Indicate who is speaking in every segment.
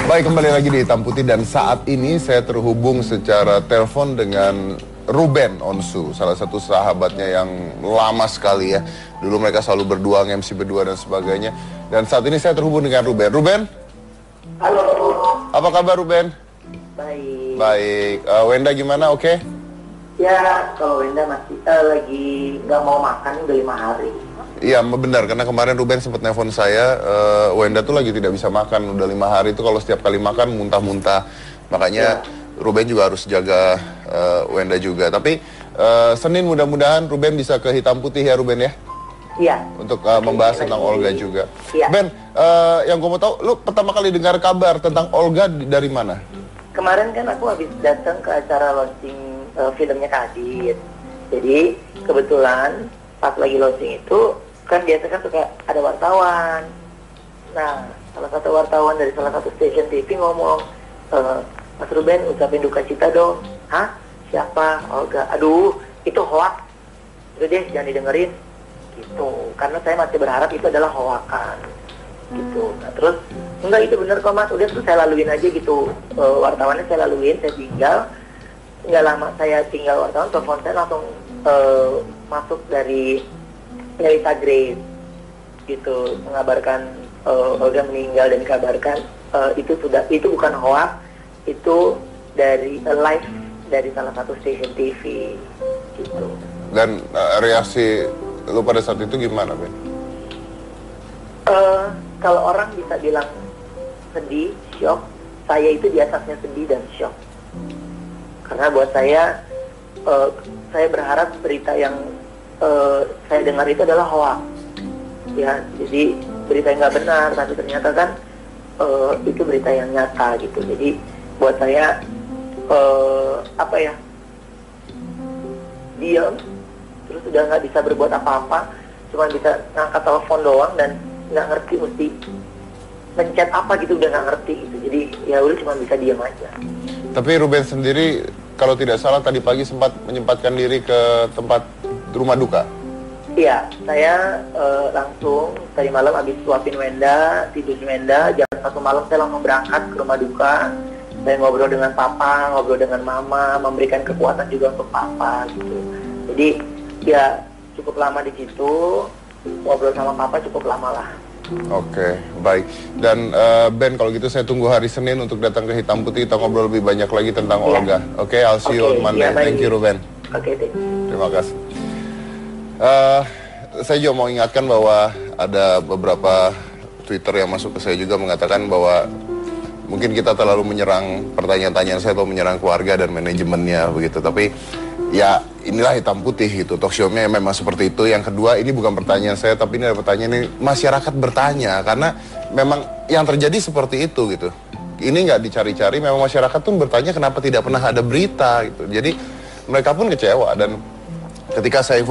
Speaker 1: Baik, kembali lagi di Hitam Putih dan saat ini saya terhubung secara telepon dengan Ruben Onsu, salah satu sahabatnya yang lama sekali ya. Dulu mereka selalu berdua, nge-MC berdua dan sebagainya. Dan saat ini saya terhubung dengan Ruben. Ruben?
Speaker 2: Halo.
Speaker 1: Apa kabar Ruben?
Speaker 2: Baik.
Speaker 1: Baik. Wenda gimana? Oke?
Speaker 2: Ya, kalau Wenda masih lagi nggak mau makan udah 5 hari.
Speaker 1: Iya benar, karena kemarin Ruben sempat nelpon saya, Wenda tuh lagi tidak bisa makan, udah 5 hari itu kalau setiap kali makan muntah-muntah. Makanya Ruben juga harus jaga Wenda juga. Tapi Senin mudah-mudahan Ruben bisa ke Hitam Putih ya Ruben ya?
Speaker 2: Iya.
Speaker 1: Untuk membahas tentang Olga juga.
Speaker 2: Iya.
Speaker 1: Ben, yang gue mau tahu, lu pertama kali dengar kabar tentang Olga dari mana?
Speaker 2: Kemarin kan aku habis datang ke acara launching filmnya Kak Adit. Jadi kebetulan pas lagi launching itu kan biasa kan suka ada wartawan. Nah, salah satu wartawan dari salah satu stasiun TV ngomong, Mas Ruben ucapin duka cita dong. Hah? Siapa? Olga. Aduh, itu hoax. Udah deh, jangan didengerin. Gitu. Karena saya masih berharap itu adalah hoakan. Gitu. Nah, terus enggak, itu bener kok Mas. Udah, terus saya laluin aja gitu. Wartawannya saya laluin, saya tinggal. Nggak lama saya tinggal wartawan, telepon saya langsung masuk dari Melita Grace gitu, mengabarkan Olga meninggal dan dikabarkan itu bukan hoax, itu dari live dari salah satu stasiun TV gitu.
Speaker 1: Dan reaksi lu pada saat itu gimana, Ben?
Speaker 2: Kalau orang bisa bilang sedih, shock, saya itu di atasnya sedih dan shock. Karena buat saya berharap berita yang saya dengar itu adalah hoax. Ya, jadi berita yang nggak benar, tapi ternyata kan itu berita yang nyata gitu. Jadi buat saya diam, terus udah nggak bisa berbuat apa-apa, cuma bisa ngangkat telepon doang dan nggak ngerti mesti mencet apa gitu, udah nggak ngerti gitu. Jadi ya udah cuma bisa diam aja.
Speaker 1: Tapi Ruben sendiri kalau tidak salah tadi pagi sempat menyempatkan diri ke tempat rumah duka.
Speaker 2: Iya, saya langsung tadi malam habis suapin Wenda, tidur Wenda, jam 1 malam saya langsung berangkat ke rumah duka. Saya ngobrol dengan papa, ngobrol dengan mama, memberikan kekuatan juga untuk papa gitu. Jadi ya cukup lama di situ, ngobrol sama papa cukup lama lah.
Speaker 1: Oke, baik. Dan Ben, kalau gitu saya tunggu hari Senin untuk datang ke Hitam Putih, kita ngobrol lebih banyak lagi tentang Olga. Oke, I'll see you on Monday. Thank you Ruben.
Speaker 2: Oke,
Speaker 1: terima kasih. Saya juga mau ingatkan bahwa ada beberapa Twitter yang masuk ke saya juga mengatakan bahwa mungkin kita terlalu menyerang pertanyaan-pertanyaan saya atau menyerang keluarga dan manajemennya begitu. Tapi ya inilah Hitam Putih gitu, talk show-nya memang seperti itu. Yang kedua, ini bukan pertanyaan saya, tapi ini ada pertanyaan ini masyarakat bertanya karena memang yang terjadi seperti itu gitu. Ini nggak dicari-cari, memang masyarakat tuh bertanya kenapa tidak pernah ada berita gitu. Jadi mereka pun kecewa dan ketika saya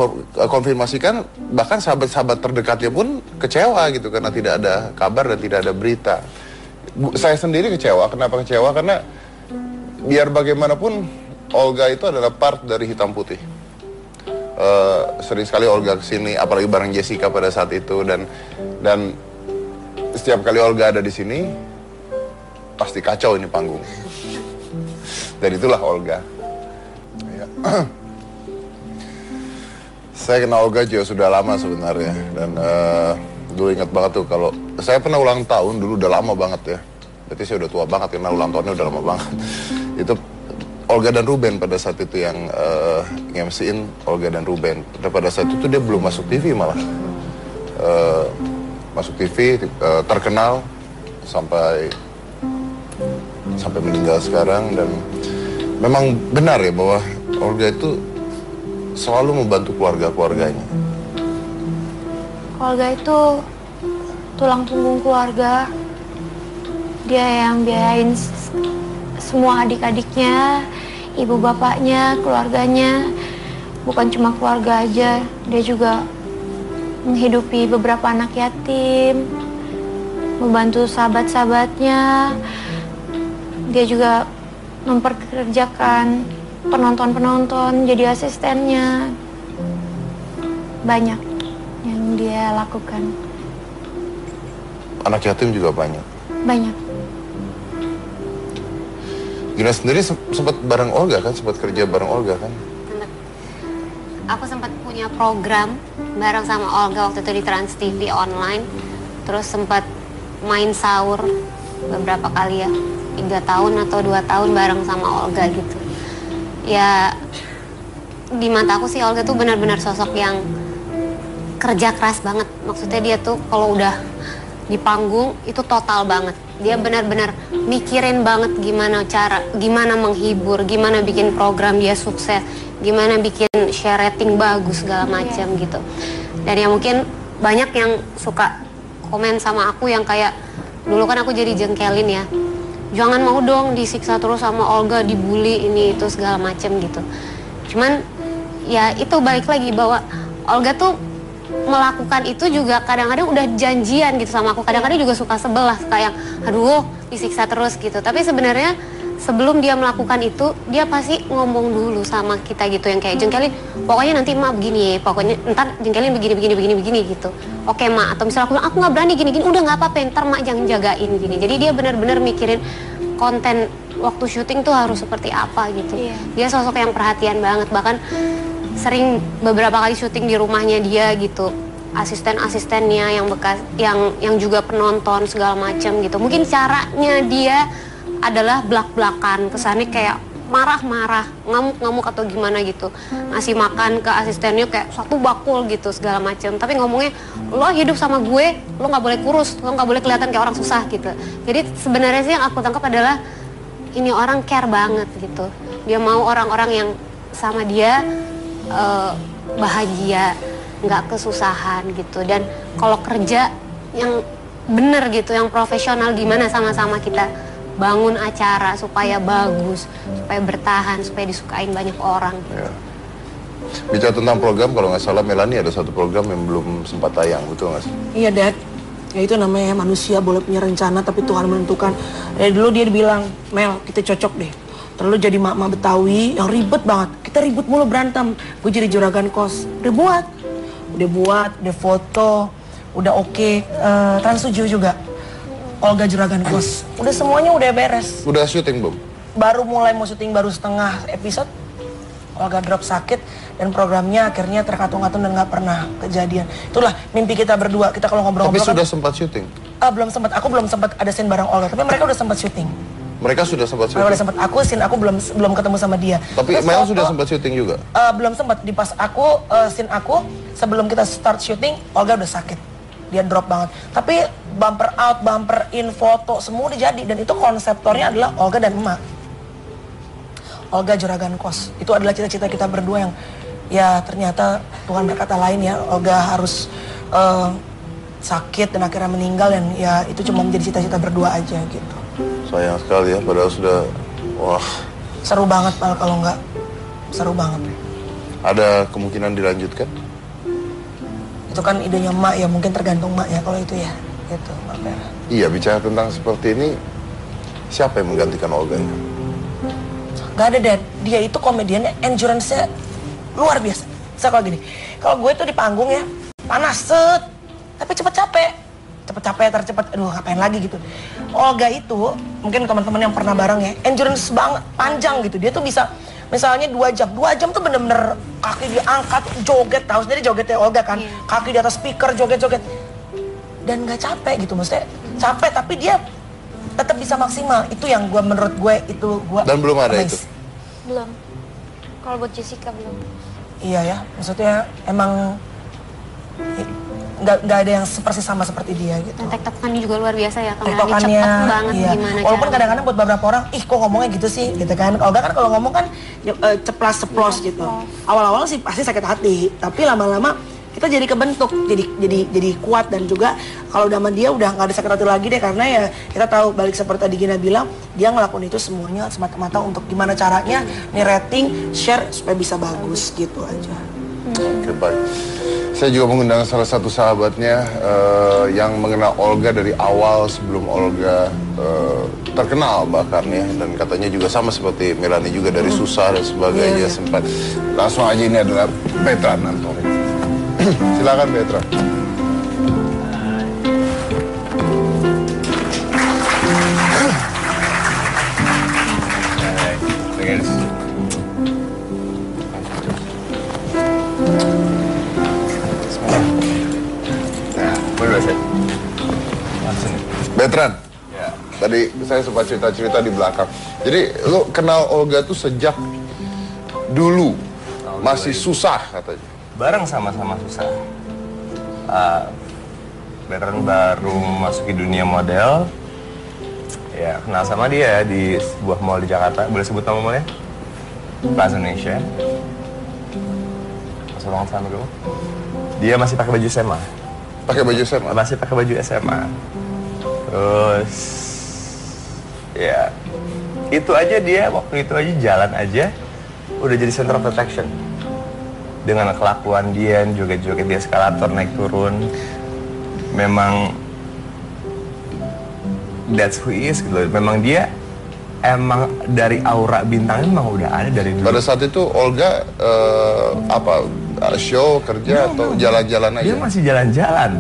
Speaker 1: konfirmasikan, bahkan sahabat-sahabat terdekatnya pun kecewa gitu karena tidak ada kabar dan tidak ada berita. Saya sendiri kecewa. Kenapa kecewa? Karena biar bagaimanapun Olga itu adalah part dari Hitam Putih. Sering sekali Olga kesini, apalagi bareng Jessica pada saat itu, dan setiap kali Olga ada di sini pasti kacau ini panggung. Dan itulah Olga. Ya. Saya kenal Olga juga sudah lama sebenarnya, dan dulu ingat banget tuh kalau saya pernah ulang tahun dulu, udah lama banget ya. Berarti saya udah tua banget karena ulang tahunnya udah lama banget. Itu Olga dan Ruben pada saat itu yang nge-MC-in Olga dan Ruben. Dan pada saat itu dia belum masuk TV malah. Masuk TV, terkenal sampai meninggal sekarang. Dan memang benar ya bahwa Olga itu selalu membantu keluarga-keluarganya.
Speaker 3: Olga itu tulang punggung keluarga. Dia yang biayain semua adik-adiknya, ibu bapaknya, keluarganya. Bukan cuma keluarga aja, dia juga menghidupi beberapa anak yatim, membantu sahabat-sahabatnya. Dia juga memperkerjakan penonton-penonton, jadi asistennya. Banyak yang dia lakukan.
Speaker 1: Anak yatim juga banyak.
Speaker 3: Banyak.
Speaker 1: Gina sendiri sempat bareng Olga kan? Sempat kerja bareng Olga kan?
Speaker 4: Aku sempat punya program bareng sama Olga waktu itu di Trans TV online. Terus sempat main sahur beberapa kali ya. 3 tahun atau 2 tahun bareng sama Olga gitu. Ya di mata aku sih Olga tuh benar-benar sosok yang kerja keras banget. Maksudnya dia tuh kalau udah di panggung itu total banget. Dia benar-benar mikirin banget gimana menghibur, gimana bikin program dia sukses, gimana bikin share rating bagus segala macam gitu. Dan ya mungkin banyak yang suka komen sama aku yang kayak dulu kan aku jadi jengkelin ya. Jangan mau dong disiksa terus sama Olga, dibully ini itu segala macam gitu. Cuman ya itu balik lagi bahwa Olga tuh melakukan itu juga kadang-kadang udah janjian gitu sama aku. Kadang-kadang juga suka sebel lah, kayak aduh disiksa terus gitu. Tapi sebenarnya sebelum dia melakukan itu, dia pasti ngomong dulu sama kita gitu yang kayak jengkelin, pokoknya nanti emak begini, pokoknya ntar jengkelin begini gitu. Oke mak, atau misalnya aku bilang aku nggak berani gini, udah nggak apa-apa, ntar mak jangan jagain gini. Jadi dia benar-benar mikirin konten waktu syuting tuh harus seperti apa gitu. Dia sosok yang perhatian banget, bahkan sering beberapa kali syuting di rumahnya dia gitu, asisten-asistennya yang bekas yang juga penonton segala macam gitu. Mungkin caranya dia adalah belak-belakan, kesannya kayak marah-marah, ngamuk-ngamuk atau gimana gitu. Ngasih makan ke asistennya kayak satu bakul gitu segala macam. Tapi ngomongnya, lo hidup sama gue, lo nggak boleh kurus, lo nggak boleh kelihatan kayak orang susah gitu. Jadi sebenarnya sih yang aku tangkap adalah ini orang care banget gitu. Dia mau orang-orang yang sama dia bahagia, nggak kesusahan gitu. Dan kalau kerja yang bener gitu, yang profesional, gimana sama-sama kita bangun acara supaya bagus, supaya bertahan, supaya disukain banyak orang.
Speaker 1: Ya. Bicara tentang program, kalau nggak salah Melanie ada satu program yang belum sempat tayang, betul nggak sih?
Speaker 5: Iya Dad, ya itu namanya manusia boleh punya rencana tapi Tuhan menentukan. Dari dulu dia bilang, Mel kita cocok deh. Terlalu jadi mak-mak Betawi yang ribet banget. Kita ribut mulu berantem. Gue jadi juragan kos. Udah buat, udah foto, udah oke. Trans 7 juga. Olga juragan kos. Udah semuanya udah beres.
Speaker 1: Udah syuting belum?
Speaker 5: Baru mulai mau syuting baru setengah episode. Olga drop sakit dan programnya akhirnya terkatung-katung dan nggak pernah kejadian. Itulah mimpi kita berdua. Kita kalau ngobrol-ngobrol.
Speaker 1: Tapi sudah sempat syuting?
Speaker 5: Belum sempat. Aku belum sempat ada scene bareng Olga. Tapi mereka udah sempat syuting.
Speaker 1: Mereka sudah sempat syuting?
Speaker 5: Mereka udah sempat. Aku belum ketemu sama dia.
Speaker 1: Tapi Mel sudah sempat syuting juga?
Speaker 5: Belum sempat. Di pas scene aku sebelum kita start syuting, Olga udah sakit. Dia drop banget. Tapi bumper out, bumper in, foto semua udah jadi. Dan itu konseptornya adalah Olga dan emak. Olga juragan kos. Itu adalah cita-cita kita berdua yang ya ternyata Tuhan berkata lain ya. Olga harus sakit dan akhirnya meninggal dan ya itu cuma menjadi cita-cita berdua aja gitu.
Speaker 1: Sayang sekali ya, padahal sudah, wah.
Speaker 5: Seru banget kalau nggak, seru banget.
Speaker 1: Ada kemungkinan dilanjutkan?
Speaker 5: Itu kan idenya emak ya, mungkin tergantung emak ya kalau itu ya, gitu Mbak Vera.
Speaker 1: Iya, bicara tentang seperti ini, siapa yang menggantikan Olga ya?
Speaker 5: Gak ada Dad, dia itu komediannya, endurance-nya luar biasa. Saya kalau gini, kalau gue tuh di panggung ya, panas set, tapi cepet capek tercepat, aduh ngapain lagi gitu. Olga itu, mungkin teman-teman yang pernah bareng ya, endurance banget, panjang gitu. Dia tuh bisa, misalnya 2 jam tuh bener-bener kaki diangkat, joget, tahu sendiri jogetnya Olga kan. Kaki di atas speaker, joget-joget. Dan gak capek gitu, maksudnya capek tapi dia tetap bisa maksimal. Itu yang menurut gue, itu gue.
Speaker 1: Dan belum ada itu?
Speaker 3: Belum. Kalau buat Jessica belum.
Speaker 5: Iya ya, maksudnya emang nggak ada yang persis sama seperti dia gitu.
Speaker 4: Dan tektokannya juga luar biasa ya,
Speaker 5: Tektokannya
Speaker 4: cepet banget
Speaker 5: iya.
Speaker 4: gimana
Speaker 5: Walaupun
Speaker 4: caranya.
Speaker 5: kadang-kadang buat beberapa orang, ih kok ngomongnya gitu sih, gitu kan. Olga kan kalau ngomong kan ceplas gitu. Awal-awal sih pasti sakit hati, tapi lama-lama kita jadi kebentuk, jadi kuat dan juga kalau udah sama dia udah nggak ada sakit hati lagi deh karena ya kita tahu balik seperti tadi Gina bilang dia ngelakuin itu semuanya semata-mata untuk gimana caranya nih rating share supaya bisa bagus gitu aja.
Speaker 1: Oke, baik. Saya juga mengundang salah satu sahabatnya yang mengenal Olga dari awal sebelum Olga terkenal bahkan ya, dan katanya juga sama seperti Melanie juga dari susah dan sebagainya sempat. Langsung aja, ini adalah Petra Nantori. Silakan Petra.
Speaker 6: Bener sih. Langsung.
Speaker 1: Betran,
Speaker 6: Ya.
Speaker 1: tadi saya sempat cerita-cerita di belakang. Jadi lo kenal Olga tuh sejak dulu, masih susah katanya.
Speaker 6: Bareng sama-sama susah. Betran baru memasuki dunia model. Ya, kenal sama dia di sebuah mall di Jakarta. Boleh sebut nama mallnya? Plaza Indonesia. Masih long time ago. Dia masih pakai baju SMA.
Speaker 1: Pakai baju SMA.
Speaker 6: Masih pakai baju SMA. Terus ya itu aja dia waktu itu aja jalan aja udah jadi center of attraction dengan kelakuan dia joget-joget di eskalator naik turun. Memang that's who he is gitu loh. Memang dia emang dari aura bintangnya memang udah ada dari dulu.
Speaker 1: Pada saat itu Olga show kerja atau jalan-jalan aja?
Speaker 6: Dia masih jalan-jalan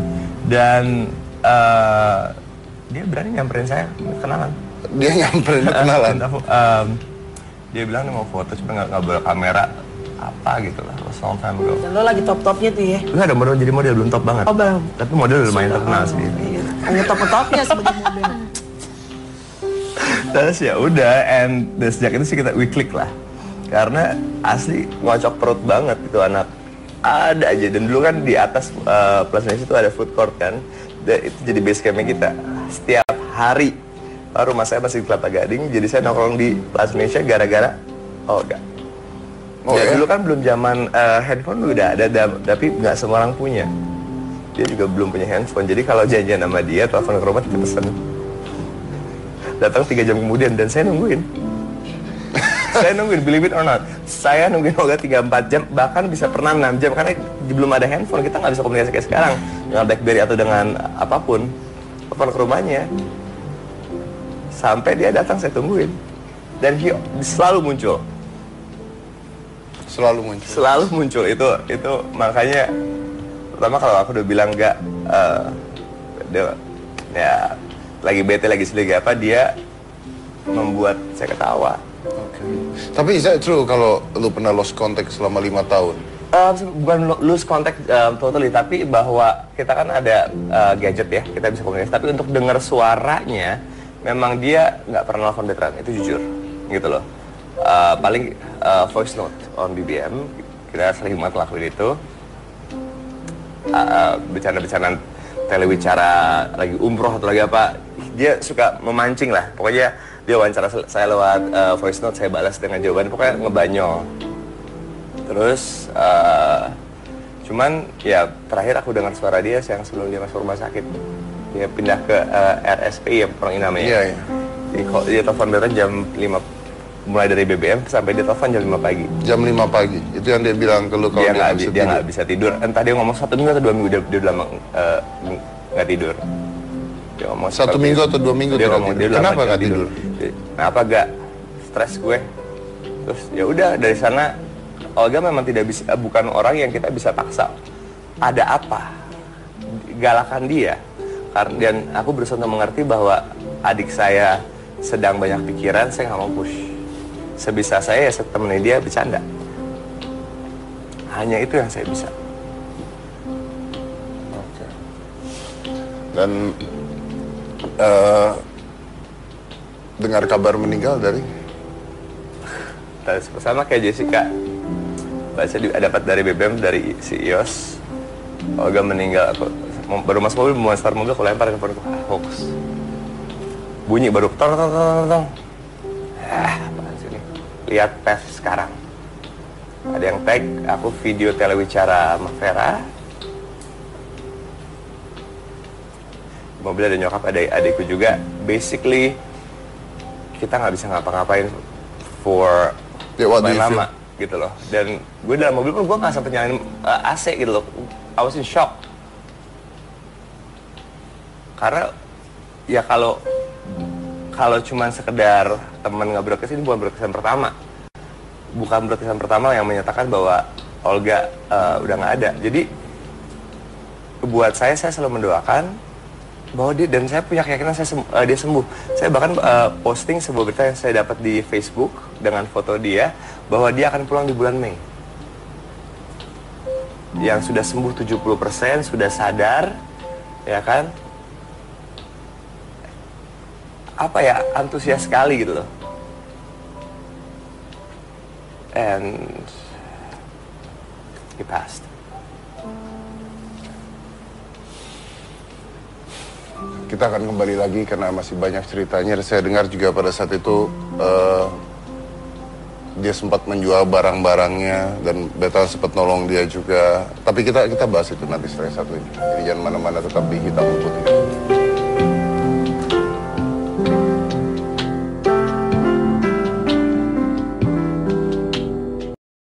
Speaker 6: dan dia berani nyamperin saya kenalan.
Speaker 1: Dia nyamperin kenalan.
Speaker 6: Dia bilang dia mau foto cuma nggak bawa kamera apa gitu lah. Long time ago.
Speaker 5: Dan lo lagi top-topnya tuh ya?
Speaker 6: Lu ada model jadi model belum top banget.
Speaker 5: Oh belum.
Speaker 6: Tapi model udah lumayan terkenal sih.
Speaker 5: Iya. Hanya top-topnya sebagai model.
Speaker 6: Terus ya udah, and dan sejak itu sih we klik lah. Karena asli ngocok perut banget itu anak. Ada aja, dan dulu kan di atas Plaza Indonesia itu ada food court kan. Dan itu jadi base campnya kita. Setiap hari, rumah saya masih di Kelapa Gading, jadi saya nongkrong di Plaza Indonesia gara-gara Olga.
Speaker 1: Oh,
Speaker 6: ya,
Speaker 1: ya?
Speaker 6: dulu kan belum zaman handphone udah ada, tapi nggak semua orang punya. Dia juga belum punya handphone, jadi kalau janjian sama dia, telepon ke rumah, kita pesen. Datang 3 jam kemudian, dan saya nungguin. Saya nungguin, believe it or not. Saya nungguin Olga 3-4 jam, bahkan bisa pernah 6 jam, karena belum ada handphone, kita nggak bisa komunikasi kayak sekarang. Dengan BlackBerry atau dengan apapun. Telepon ke rumahnya. Sampai dia datang, saya tungguin. Dan dia selalu muncul. Selalu muncul, itu makanya pertama kalau aku udah bilang enggak, dia ya lagi bete, lagi sedih apa, dia membuat saya ketawa.
Speaker 1: Tapi is that true kalau lu pernah lost contact selama 5 tahun?
Speaker 6: Bukan lose contact totally, tapi bahwa kita kan ada gadget ya, kita bisa komunikasi, tapi untuk dengar suaranya memang dia nggak pernah nelfon Betran, itu jujur gitu loh. Paling voice note on BBM, kita sering banget lakuin itu. Bercanda-bercandaan telewicara lagi umroh atau lagi apa, dia suka memancing lah. Pokoknya dia wawancara saya lewat voice note, saya balas dengan jawaban, pokoknya ngebanyol. Terus cuman ya terakhir aku dengar suara dia yang sebelum dia masuk rumah sakit. Dia pindah ke RSPI ya, orang ini namanya.
Speaker 1: Iya, iya.
Speaker 6: Dia telepon Betran jam 5, mulai dari BBM sampai dia telepon jam 5 pagi.
Speaker 1: Jam 5 pagi, itu yang dia bilang ke lu kalau
Speaker 6: dia nggak bisa tidur. Entah dia ngomong 1 minggu atau 2 minggu, dia udah lama nggak tidur. Dia ngomong
Speaker 1: 1 minggu atau 2 minggu
Speaker 6: dia
Speaker 1: tidak
Speaker 6: ngomong
Speaker 1: tidur.
Speaker 6: dia
Speaker 1: Kenapa nggak tidur?
Speaker 6: Kenapa gak stres gue? Terus ya udah, dari sana Olga memang tidak bisa, bukan orang yang kita bisa paksa. Ada apa? Galakan dia. Dan aku berusaha untuk mengerti bahwa adik saya sedang banyak pikiran, saya nggak mau push. Sebisa saya ya saya temenin dia bercanda. Hanya itu yang saya bisa.
Speaker 1: Oke. Dan dengar kabar meninggal dari?
Speaker 6: Sama kayak Jessica. Saya dapat dari BBM, dari si Ios. Olga meninggal, aku baru masuk mobil, mau start mobil, aku lempar ke handphone, hoax. Bunyi baru tong tong tong tong. Apaan sih ini? Lihat tes sekarang. Ada yang tag aku video telewicara sama Vera. Mobil ada nyokap, ada adikku juga. Basically kita nggak bisa ngapa-ngapain for lumayan lama gitu loh. Dan gue dalam mobil pun gue nggak sampai nyalain AC gitu loh. I was in shock. Karena ya kalau cuman sekedar teman nggak broadcast, ini bukan broadcastan pertama. Bukan broadcastan pertama yang menyatakan bahwa Olga udah nggak ada. Jadi buat saya selalu mendoakan bahwa dia, dan saya punya keyakinan dia sembuh. Saya bahkan posting sebuah berita yang saya dapat di Facebook dengan foto dia bahwa dia akan pulang di bulan Mei. Yang sudah sembuh 70%, sudah sadar, ya kan? Apa ya, antusias sekali gitu loh. And he passed.
Speaker 1: Kita akan kembali lagi karena masih banyak ceritanya. Saya dengar juga pada saat itu dia sempat menjual barang-barangnya dan Beta sempat nolong dia juga. Tapi kita bahas itu nanti setelah satu ini. Jadi jangan mana-mana, tetap di Hitam Putih.